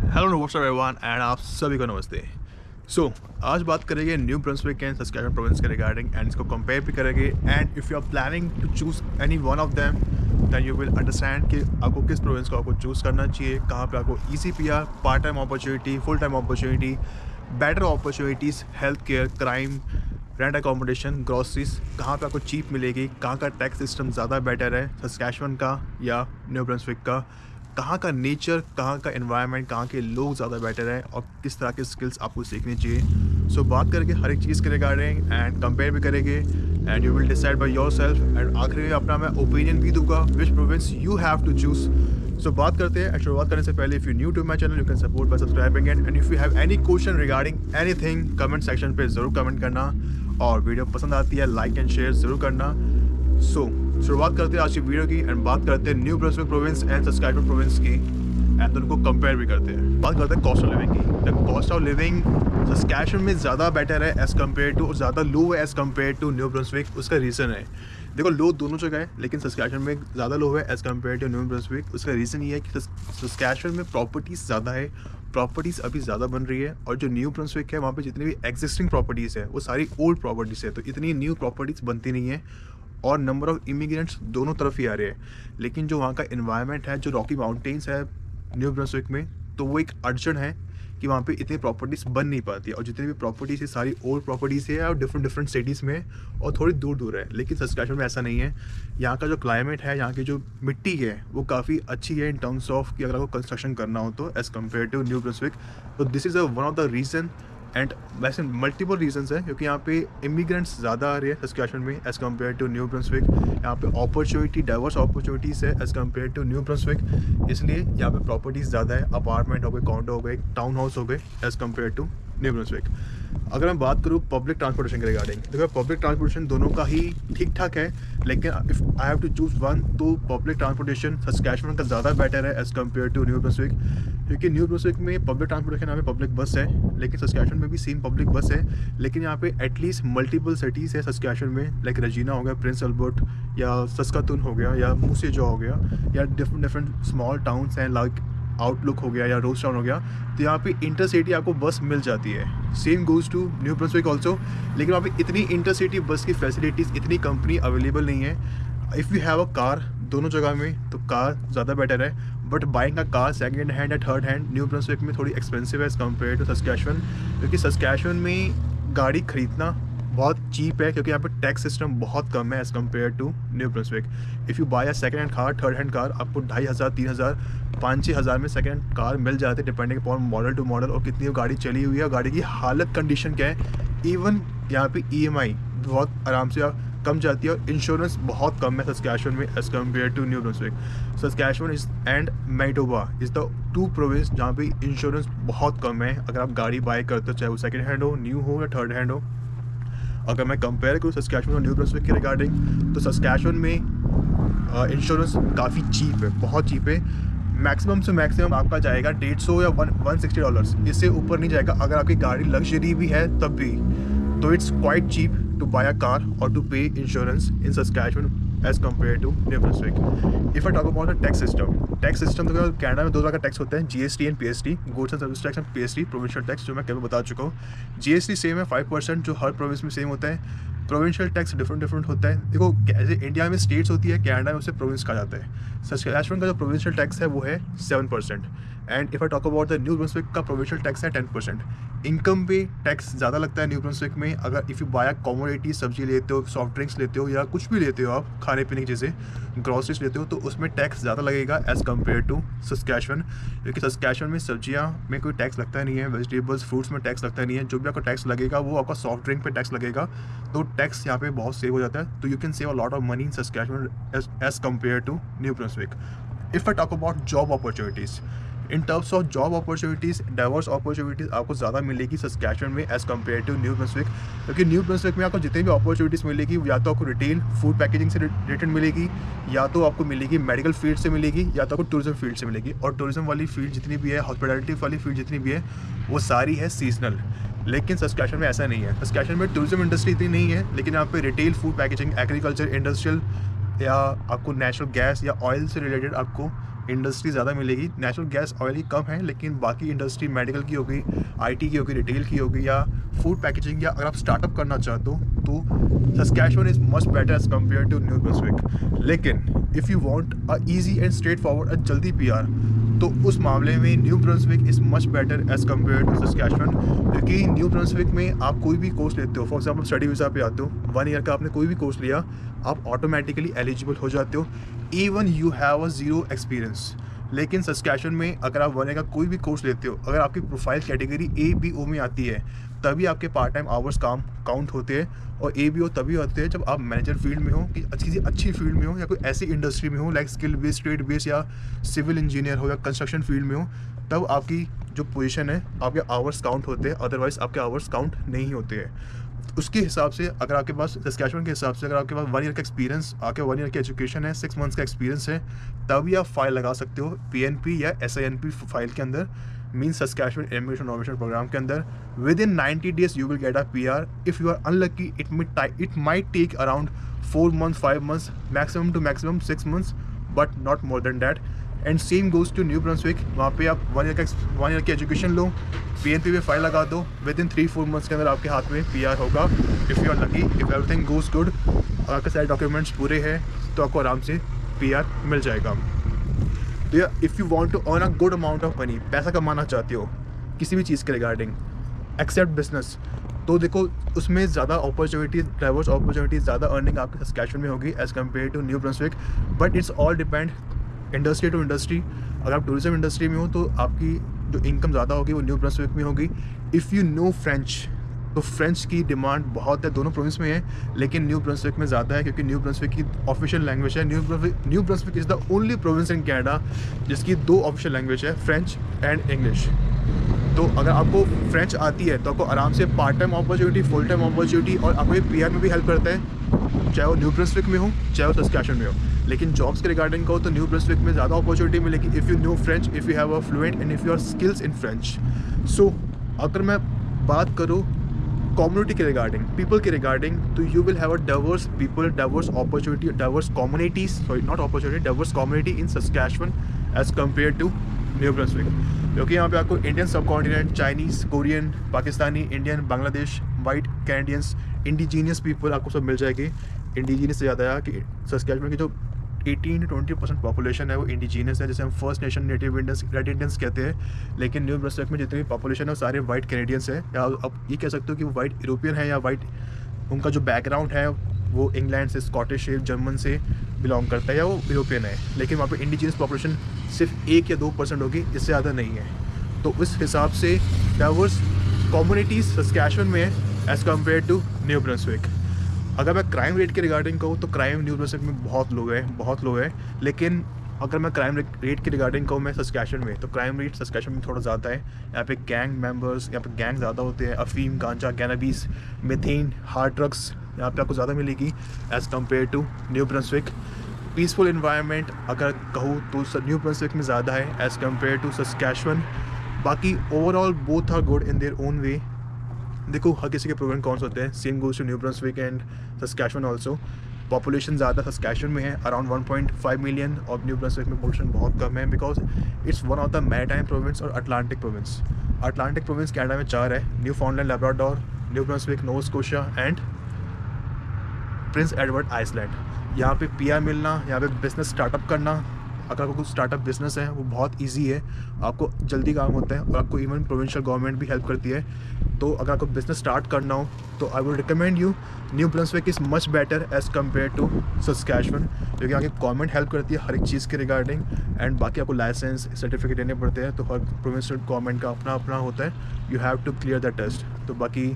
Hello नमस्कार everyone and आप सभी को नमस्ते। आज बात करेंगे New Brunswick and Saskatchewan province के रिगार्डिंग एंड इसको कंपेयर भी करेंगे। And if you are planning to choose any one of them then you will understand कि आपको किस प्रोविंस को आपको चूज़ करना चाहिए, कहाँ पे आपको ECPR, part time opportunity, full time opportunity, better opportunities, health care, crime, rent accommodation, groceries, कहाँ पे आपको चीप मिलेगी, कहाँ का टैक्स सिस्टम ज़्यादा बेटर है सस्केचुअन का या न्यू ब्रंसविक का, कहाँ का नेचर, कहाँ का एनवायरनमेंट, कहाँ के लोग ज़्यादा बेटर हैं और किस तरह के स्किल्स आपको सीखनी चाहिए। बात करेंगे हर एक चीज़ के रिगार्डिंग एंड कंपेयर भी करेंगे and you will decide by yourself. And आखिर में अपना मैं ओपिनियन भी दूंगा which province you have to choose. बात करते हैं। शुरुआत करने से पहले if you new to my channel you can support by subscribing and if you have any question regarding anything comment section पे ज़रूर कमेंट करना और वीडियो पसंद आती है लाइक एंड शेयर ज़रूर करना। शुरुआत करते हैं आज की वीडियो की एंड बात करते हैं New Brunswick province and Saskatchewan province की एंड उनको कंपेयर भी करते हैं। बात करते हैं कॉस्ट ऑफ लिविंग की। The cost of living Saskatchewan में ज़्यादा बेटर है एज़ कम्पेयर टू, और ज़्यादा लो है as compare to New Brunswick. उसका रीज़न है, देखो लो दोनों जगह है लेकिन सस्केचुअन में ज़्यादा लो है as compare to New Brunswick. उसका रीज़न ये है कि सस्केचुअन में प्रॉपर्टीज़ ज़्यादा है, प्रॉपर्टीज़ अभी ज़्यादा बन रही है, और जो न्यू ब्रंसविक है वहाँ पे जितनी भी एग्जिस्टिंग प्रॉपर्टीज़ है वो सारी ओल्ड प्रॉपर्टीज़ है, तो इतनी न्यू प्रॉपर्टीज़ बनती नहीं है और नंबर ऑफ़ इमिग्रेंट्स दोनों तरफ ही आ रहे हैं। लेकिन जो वहाँ का इन्वायरमेंट है, जो रॉकी माउंटेन्स है न्यू ब्रंसविक में, तो वो एक अड़चन है कि वहाँ पे इतनी प्रॉपर्टीज़ बन नहीं पाती, और जितनी भी प्रॉपर्टीज़ है सारी ओल्ड प्रॉपर्टीज़ है और डिफरेंट सिटीज़ में और थोड़ी दूर दूर है। लेकिन सस्केचुअन में ऐसा नहीं है। यहाँ का जो क्लाइमेट है, यहाँ की जो मिट्टी है वो काफ़ी अच्छी है इन टर्म्स ऑफ कि अगर आपको कंस्ट्रक्शन करना हो तो as compare to New Brunswick. तो this is one of the reason and वैसे मल्टीपल रीजंस हैं, क्योंकि यहाँ पे इमिग्रेंट्स ज़्यादा आ रहे हैं सस्केचुअन में as compare to New Brunswick. यहाँ पे अपॉर्चुनिटी, डाइवर्स अपॉर्चुनिटीज़ है as compare to New Brunswick, इसलिए यहाँ पे प्रॉपर्टीज़ ज़्यादा है, अपार्टमेंट हो गए, कॉन्डो हो गए, टाउन हाउस हो गए as compare to New Brunswick. अगर मैं बात करूँ पब्लिक ट्रांसपोर्टेशन के रिगार्डिंग, देखो पब्लिक ट्रांसपोर्टेशन दोनों का ही ठीक ठाक है, लेकिन if I have to choose one तो पब्लिक ट्रांसपोर्टेशन सस्केचुअन का ज़्यादा बेटर है as compare to New Brunswick. क्योंकि न्यू ब्रंसविक में पब्लिक ट्रांसपोर्टेशन यहाँ पे पब्लिक बस है, लेकिन सस्केचुअन में भी सेम पब्लिक बस है, लेकिन यहाँ पे एटलीस्ट मल्टीपल सिटीज़ है सस्केचुअन में, लाइक रेजिना हो गया, प्रिंस अल्बर्ट या सस्कातून हो गया या मूसेजो हो गया, या डिफरेंट स्मॉल टाउन्स हैं लाइक आउटलुक हो गया या रोज टाउन हो गया, तो यहाँ पे इंटरसिटी आपको बस मिल जाती है। Same goes to New Brunswick also, लेकिन वहाँ पे इतनी इंटरसिटी बस की फैसिलिटीज़, इतनी कंपनी अवेलेबल नहीं है। If you have a car दोनों जगह में तो कार ज़्यादा बेटर है, but buying a car second hand या थर्ड हैंड न्यू ब्रंसविक में थोड़ी एक्सपेंसिव है एज़ कम्पेयर टू सस्केचुअन। क्योंकि सस्केचुअन में गाड़ी खरीदना बहुत चीप है, क्योंकि यहाँ पे टैक्स सिस्टम बहुत कम है as compare to New Brunswick. If you buy a second hand car, third hand car, आपको 2500, 3000, 5-6 हज़ार में सेकंड हैंड कार मिल जाते हैं, depending upon model to model और कितनी गाड़ी चली हुई है और गाड़ी की हालत कंडीशन क्या है। इवन यहाँ पे EMI बहुत आराम से कम जाती है और इंश्योरेंस बहुत कम है सस्केचुअन में as compare to New Brunswick. Saskatchewan is and Manitoba is the two province जहाँ पे इंश्योरेंस बहुत कम है अगर आप गाड़ी बाय करते हो, चाहे वो सेकंड हैंड हो, न्यू हो या थर्ड हैंड हो। अगर मैं कंपेयर करूँ सस्केचुअन और न्यू ब्रंसविक के रिगार्डिंग, तो सस्केचुअन में इंश्योरेंस काफ़ी चीप है, बहुत चीप है। मैक्सिमम से मैक्सिमम आपका जाएगा $150 या $160, इससे ऊपर नहीं जाएगा। अगर आपकी गाड़ी लग्जरी भी है तब भी, तो it's quite cheap to buy a car और to pay insurance in Saskatchewan as compare to New Brunswick. If I talk about the tax system, तो कनाडा में दो तरह का टैक्स होता है, GST and PST, goods and service tax and PST provincial tax, जो मैं कभी बता चुका हूँ। GST सेम है 5%, जो हर प्रोविंस में सेम होता है। प्रोविंशियल टैक्स डिफरेंट होता है। देखो जैसे इंडिया में स्टेट्स होती है, कनाडा में उसे प्रोविंस कहा जाता है। सस्केचुअन का जो प्रोविंशियल टैक्स है वो है 7%, and if I talk about the new Brunswick का प्रोविंशियल टैक्स है 10%। इनकम पे टैक्स ज़्यादा लगता है न्यू ब्रंसविक में। अगर इफ़ यू बाय कमोडिटी, सब्जी लेते हो, सॉफ्ट ड्रिंक्स लेते हो या कुछ भी लेते हो आप खाने पीने की चीज़ें, ग्रॉसरीज लेते हो, तो उसमें टैक्स ज़्यादा लगेगा एज़ कम्पेयर टू सस्केचुअन। क्योंकि सस्केचुअन में सब्जियाँ में कोई टैक्स लगता नहीं है, वेजिटेबल्स, फ्रूट्स में टैक्स लगता नहीं है। जो भी आपको टैक्स लगेगा वो आपका सॉफ्ट ड्रिंक पे टैक्स लगेगा, तो टैक्स यहाँ पे बहुत सेव हो जाता है। तो you can save a lot of money in Saskatchewan as compare to New Brunswick. If I talk about job opportunities, in terms of job opportunities, diverse opportunities आपको ज़्यादा मिलेगी सस्केचुअन में as compare to New Brunswick. क्योंकि New Brunswick में आपको जितनी भी opportunities मिलेगी, या तो आपको रिटेल फूड पैकेजिंग से रिलेटेड मिलेगी, या तो आपको मिलेगी मेडिकल फील्ड से मिलेगी, या तो आपको टूरिज्म फील्ड से मिलेगी। और टूरिज्म वाली फील्ड जितनी भी है, हॉस्पिटैलिटी वाली फील्ड जितनी भी है, वो सारी है सीजनल। लेकिन सस्केचुअन में ऐसा नहीं है। सस्केचुअन में टूरिज्म इंडस्ट्री इतनी नहीं है, लेकिन यहाँ पे retail, food packaging, agriculture, industrial, या आपको नेचुरल गैस या ऑयल से रिलेटेड आपको इंडस्ट्री ज़्यादा मिलेगी। नेचुरल गैस ऑयल की कम है, लेकिन बाकी इंडस्ट्री मेडिकल की होगी, आईटी की होगी, रिटेल की होगी, या फूड पैकेजिंग, या अगर आप स्टार्टअप करना चाहते हो तो Saskatchewan is much better as compare to New Brunswick. लेकिन if you want a easy and straightforward जल्दी पीआर, तो उस मामले में New Brunswick is much better as compare to Saskatchewan, क्योंकि न्यू ब्रंसविक में आप कोई भी कोर्स लेते हो, फॉर एग्जाम्पल स्टडी वीज़ा पे आते हो, 1 ईयर का आपने कोई भी कोर्स लिया, आप ऑटोमेटिकली एलिजिबल हो जाते हो, even you have a zero experience. लेकिन सस्कैचुअन में अगर आप 1 ईयर का कोई भी कोर्स लेते हो, अगर आपकी profile category A B O में आती है, तभी आपके पार्ट टाइम आवर्स काम काउंट होते हैं। और ए बी ओ तभी होते हैं जब आप मैनेजर फील्ड में हो, कि किसी अच्छी फील्ड में हो, या कोई ऐसी इंडस्ट्री में हो like skill based, trade based, या सिविल इंजीनियर हो, या कंस्ट्रक्शन फील्ड में हो, तब आपकी जो पोजीशन है, आपके आवर्स काउंट होते हैं, अदरवाइज आपके आवर्स काउंट नहीं होते हैं। उसके हिसाब से अगर आपके पास सस्कैचुअन के हिसाब से अगर आपके पास 1 ईयर का एक्सपीरियंस, आपके 1 ईयर की एजुकेशन है, 6 मंथ्स का एक्सपीरियंस है, तभी आप फाइल लगा सकते हो पीएनपी या एसआईएनपी फाइल के अंदर, means Saskatchewan immigration nomination program के अंदर। Within 90 days you will get a PR. If you are unlucky it might take around 4 months 5 months, maximum to maximum 6 months, but not more than that. And same goes to New Brunswick. वहाँ पे आप 1 year की education लो, PNP पे file लगा दो, with in 3-4 months के अंदर आपके हाथ में पीआर होगा। If you are lucky, if everything goes good, आपके सारे डॉक्यूमेंट्स पूरे हैं, तो आपको आराम से पीआर मिल जाएगा। तो या if you want to earn a good amount of money, पैसा कमाना चाहते हो किसी भी चीज़ के रिगार्डिंग, एक्सेप्ट बिजनेस, तो देखो उसमें ज़्यादा अपॉर्चुनिटीज, डाइवर्स अपॉर्चुनिटीज, ज़्यादा अर्निंग आपके सस्कैचुअन में होगी as compare to New Brunswick. But it's all depend industry to industry. अगर आप टूरिज्म इंडस्ट्री में हो तो आपकी जो इनकम ज़्यादा होगी वो न्यू ब्रंसविक में होगी। इफ़ यू नो फ्रेंच, तो फ्रेंच की डिमांड बहुत है, दोनों प्रोविंस में है, लेकिन न्यू ब्रंसविक में ज़्यादा है, क्योंकि न्यू ब्रंसविक की ऑफिशियल लैंग्वेज है। New Brunswick is the only province in Canada जिसकी 2 ऑफिशियल लैंग्वेज है, फ्रेंच एंड इंग्लिश। तो अगर आपको फ्रेंच आती है तो आपको आराम से part time opportunity, full time opportunity, और आपको ये पीआर में भी हेल्प करता है, चाहे वो न्यू ब्रंसविक में हो, चाहे वो सस्कैचुअन में हो। लेकिन जॉब्स के रिगार्डिंग कहो तो न्यू ब्रंसविक में ज़्यादा अपॉर्चुनिटी मिलेगी if you know French, if you have a fluent and if you are skills in French. So अगर मैं बात करूँ कम्युनिटी के रिगार्डिंग, पीपल के रिगार्डिंग, तो you will have a diverse people, diverse opportunity, diverse communities, sorry not opportunity, diverse community in Saskatchewan as compare to New Brunswick. क्योंकि यहाँ पे आपको Indian subcontinent, Chinese, Korean, Pakistani, Indian, Bangladesh, white Canadians, indigenous people आपको सब मिल जाएगी। Indigenous से ज़्यादा है कि सस्कैचुअन की जो 18-20% पॉपुलेशन है वो इंडिजीनियस है, जैसे हम first nation native Indians, red Indians कहते हैं। लेकिन न्यू ब्रंसविक में जितनी भी पॉपुलेशन है वो सारे वाइट कैनेडियंस है, या आप ये कह सकते हो कि वो वाइट यूरोपियन है, या वाइट उनका जो बैकग्राउंड है वो इंग्लैंड से, स्कॉटिश से, जर्मन से बिलोंग करता है, या वो यूरोपियन है। लेकिन वहाँ पे इंडिजीनियस पॉपुलेशन सिर्फ 1 या 2% होगी, इससे ज़्यादा नहीं है। तो उस हिसाब से डाइवर्स कम्युनिटीज़ सस्कैचुअन में है as compare to New Brunswick. अगर मैं क्राइम रेट के रिगार्डिंग कहूँ तो क्राइम न्यू ब्रंसविक में बहुत लो है। लेकिन अगर मैं क्राइम रेट के रिगार्डिंग कहूँ मैं सस्कैचुअन में, तो क्राइम रेट सस्कैचुअन में थोड़ा ज़्यादा है। यहाँ पे गैंग मेंबर्स, यहाँ पे गैंग ज़्यादा होते हैं, अफीम, गांजा, कैनबीस, मीथेन, हार्ड ड्रग्स यहाँ पे आपको ज़्यादा मिलेगी as compare to New Brunswick. Peaceful environment अगर कहूँ तो न्यू ब्रंसविक में ज़्यादा है एज़ कम्पेयर टू सस्कैचुअन। बाकी overall both are good in their own way. देखो हर किसी के प्रो एंड कॉन्स होते हैं, same goes to New Brunswick and Saskatchewan also. Population ज़्यादा सस्कैचुअन में है, अराउंड 1.5 मिलियन, और न्यू ब्रंसविक में पॉपुलेशन बहुत कम है, because it's one of the maritime province और Atlantic province. Atlantic province Canada में 4 है, Newfoundland, Labrador, New Brunswick, Nova Scotia and Prince Edward Island. यहाँ पे पीआर मिलना, यहाँ पे बिजनेस स्टार्टअप करना, अगर आपको कुछ स्टार्टअप बिजनेस है वो बहुत इजी है, आपको जल्दी काम होता है, और आपको इवन प्रोविंशियल गवर्नमेंट भी हेल्प करती है। तो अगर आपको बिजनेस स्टार्ट करना हो तो I would recommend you New Brunswick is much better as compare to Saskatchewan, क्योंकि यहाँ की गवर्नमेंट हेल्प करती है हर एक चीज़ के रिगार्डिंग, एंड बाकी आपको लाइसेंस, सर्टिफिकेट देने पड़ते हैं। तो हर प्रोविंशियल गवर्नमेंट का अपना अपना होता है, you have to clear the test. तो बाकी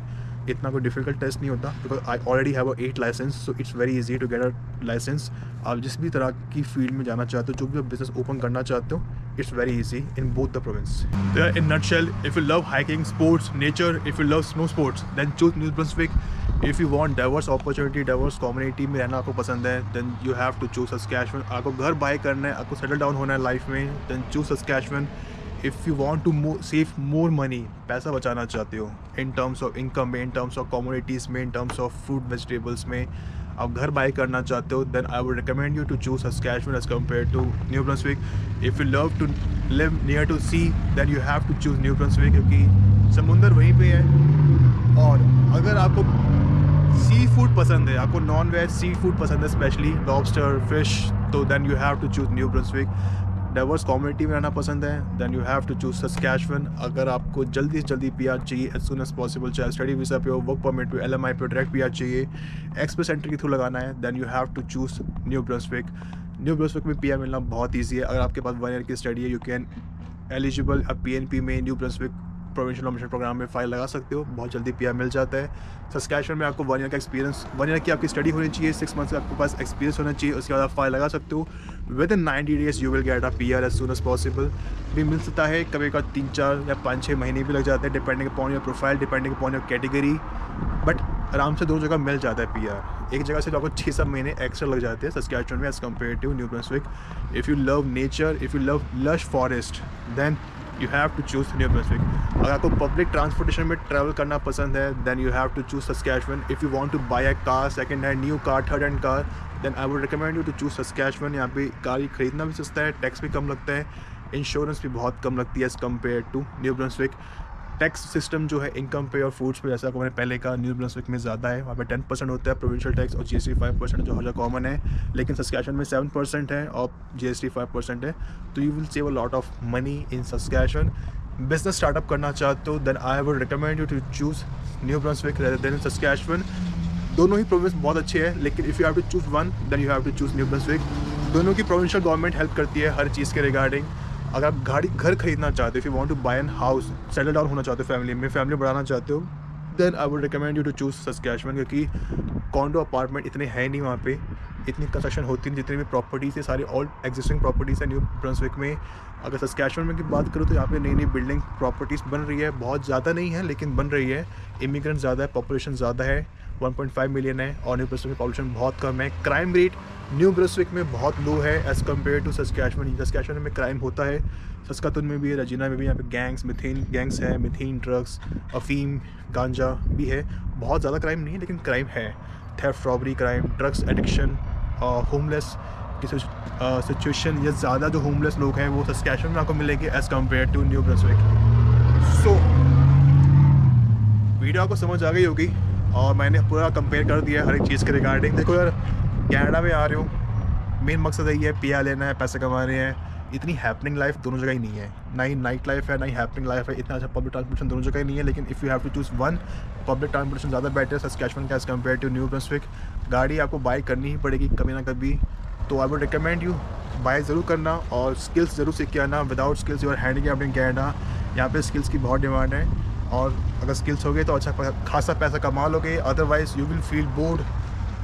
इतना कोई डिफिकल्ट टेस्ट नहीं होता, because I already have 8 licence, so it's very easy to get a licence. आप जिस भी तरह की फील्ड में जाना चाहते हो, जो भी आप बिजनेस ओपन करना चाहते हो, it's very easy in both the province. In nutshell, if you love hiking, sports, nature, if you love snow sports, then choose New Brunswick. If you want diverse opportunity, diverse community में रहना आपको पसंद है, then you have to choose Saskatchewan. आपको घर bye करना है, आपको सेटल डाउन होना है लाइफ में, then choose Saskatchewan. If you want to save more money, पैसा बचाना चाहते हो in terms of income में, in terms of commodities में, in terms of fruit vegetables में, आप घर बाय करना चाहते हो, then I would recommend you to choose Saskatchewan as compare to New Brunswick. If you love to live near to sea then you have to choose New Brunswick, क्योंकि समुंदर वहीं पे है. और अगर आपको सी फूड पसंद है, आपको नॉन वेज सी फूड पसंद है, स्पेशली लॉबस्टर फिश, तो then you have to choose New Brunswick. Diverse community में रहना पसंद है, then you have to choose Saskatchewan. अगर आपको जल्दी से जल्दी PR चाहिए एज सुन एज पॉसिबल, चाहे स्टडी वीज़ा पे हो, वर्क परमिट पे, LMI पे डायरेक्ट PR चाहिए, एक्सप्रेस एंट्री के थ्रू लगाना है, then you have to choose New Brunswick. New Brunswick में PR मिलना बहुत ईजी है. अगर आपके पास 1 ईयर की स्टडी है, यू कैन एलिजिबल अब PNP में New Brunswick provincial nomination program में फाइल लगा सकते हो, बहुत जल्दी PR मिल जाता है. सस्कैचुअन में आपको 1 ईयर का एक्सपीरियंस, 1 ईयर की आपकी स्टडी होनी चाहिए, 6 मंथ्स का आपके पास एक्सपीरियंस होना चाहिए, उसके बाद आप फाइल लगा सकते हो. Within 90 days you will get a PR as soon as possible. भी मिल सकता है, कभी कभी 3-4 या 5-6 महीने भी लग जाते हैं, depending upon your profile, depending upon your category, but आराम से 2 जगह मिल जाता है PR. एक जगह से तो आपको 6-7 महीने एक्स्ट्रा लग जाते हैं सस्कैचुअन में as compare to New Brunswick. If you love nature, if you love lush forest, then you have to choose New Brunswick. अगर आपको पब्लिक ट्रांसपोर्टेशन में ट्रैवल करना पसंद है, then you have to choose Saskatchewan. If you want to buy a car, second hand, new car, third hand car, then I would recommend you to choose Saskatchewan. यहाँ पे गाड़ी खरीदना भी सस्ता है, टैक्स भी कम लगता है, इंश्योरेंस भी बहुत कम लगती है as compare to New Brunswick. Tax system जो है इनकम पे और फूड्स पे, जैसा मैंने पहले कहा, न्यू ब्रंसविक में ज़्यादा है. वहाँ पे 10% होता है प्रोविंशियल टैक्स और GST 5% जो हर जगह कॉमन है, लेकिन सस्कैचुअन में 7% है और GST 5% है. तो you will save a lot of money in Saskatchewan. Business startup करना चाहते हो, then I would recommend you to choose New Brunswick rather than Saskatchewan. दोनों ही प्रोविंस बहुत अच्छे हैं, लेकिन if you have to choose one, then you have to choose New Brunswick. दोनों की प्रोविंशियल गवर्नमेंट हेल्प करती है हर चीज़ के रिगार्डिंग. अगर आप घर खरीदना चाहते हो, if you want to buy an house, settle down होना चाहते हो, फैमिली बढ़ाना चाहते हो, then I would recommend you to choose Saskatchewan, क्योंकि कॉन्डो अपार्टमेंट इतने हैं नहीं वहाँ पे, इतनी कंस्ट्रक्शन होती नहीं. जितनी भी प्रॉपर्टीज़ है सारी ऑल एग्जिस्टिंग प्रॉपर्टीज़ है न्यू ब्रंसविक में. अगर सस्कैचुअन में की बात करूँ तो यहाँ पे नई नई बिल्डिंग प्रॉपर्टीज़ बन रही है, बहुत ज़्यादा नहीं है लेकिन बन रही है. इमिग्रेंट ज़्यादा है, पॉपुलेशन ज़्यादा है, 1.5 मिलियन है, और न्यू ब्रंसविक में पॉपुलेशन बहुत कम है. क्राइम रेट न्यू ब्रंसविक में बहुत लो है as compare to Saskatchewan. Saskatchewan में क्राइम होता है, सस्कातून में भी है, रजीना में भी. यहाँ पे गैंग्स, मिथेन गैंग्स है, मिथेन ड्रग्स, अफीम, गांजा भी है. बहुत ज़्यादा क्राइम नहीं है लेकिन क्राइम है. Theft, robbery crime, drugs addiction, homeless की सिचुएशन, ये ज़्यादा जो होमलेस लोग हैं वो सस्कैचुअन में आपको मिलेंगे as compare to New Brunswick. So video आपको समझ आ गई होगी और मैंने पूरा कंपेयर कर दिया हर एक चीज़ के रिगार्डिंग. देखो यार, कनाडा में आ रहे हो, मेन मकसद यही है, PR लेना है, पैसे कमाने हैं. इतनी हैपनिंग लाइफ दोनों जगह ही नहीं है, ना ही नाइट लाइफ है, ना ही हैपनिंग लाइफ है. इतना अच्छा पब्लिक ट्रांसपोर्टेशन दोनों जगह ही नहीं है. लेकिन if you have to choose one, public transportation ज़्यादा बेटर है सस्कैचुअन का as compare to New Brunswick. गाड़ी आपको बाय करनी ही पड़ेगी कभी ना कभी, तो I would recommend you buy ज़रूर करना और स्किल्स ज़रूर सीख के आना. Without skills you are handicapped in Canada. यहाँ पे स्किल्स की बहुत डिमांड है और अगर स्किल्स हो गए तो अच्छा खासा पैसा कमा लोगे. Otherwise you will feel bored,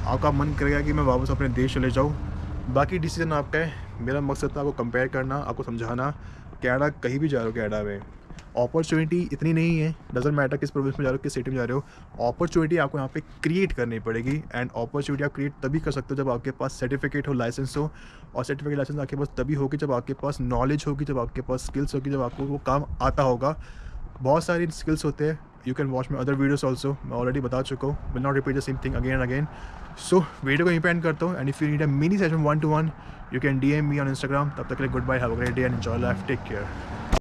आपका मन करेगा कि मैं वापस अपने देश चले जाऊँ. बाकी डिसीजन आपका है. मेरा मकसद था आपको कंपेयर करना, आपको समझाना. कनाडा कहीं भी जा रहे हो, कनाडा में अपॉर्चुनिटी इतनी नहीं है, डजेंट मैटर किस प्रोविंस में जा रहे हो, किस सिटी में जा रहे हो, अपॉर्चुनिटी आपको यहाँ पे क्रिएट करनी पड़ेगी. एंड अपॉर्चुनिटी आप क्रिएट तभी कर सकते हो जब आपके पास सर्टिफिकेट हो, लाइसेंस हो. और सर्टिफिकेट लाइसेंस आपके पास तभी होगी जब आपके पास नॉलेज होगी, जब आपके पास स्किल्स होगी, जब आपको वो काम आता होगा. बहुत सारी स्किल्स होते हैं. You can watch my other videos also, मैं ऑलरेडी बता चुका हूँ. Will not repeat the same thing again and again. So video को यहीं पे एंड करता हूँ. And if you need a mini session 1-to-1, you can DM me on Instagram. तब तक के लिए goodbye, have a great day and enjoy life. Take care.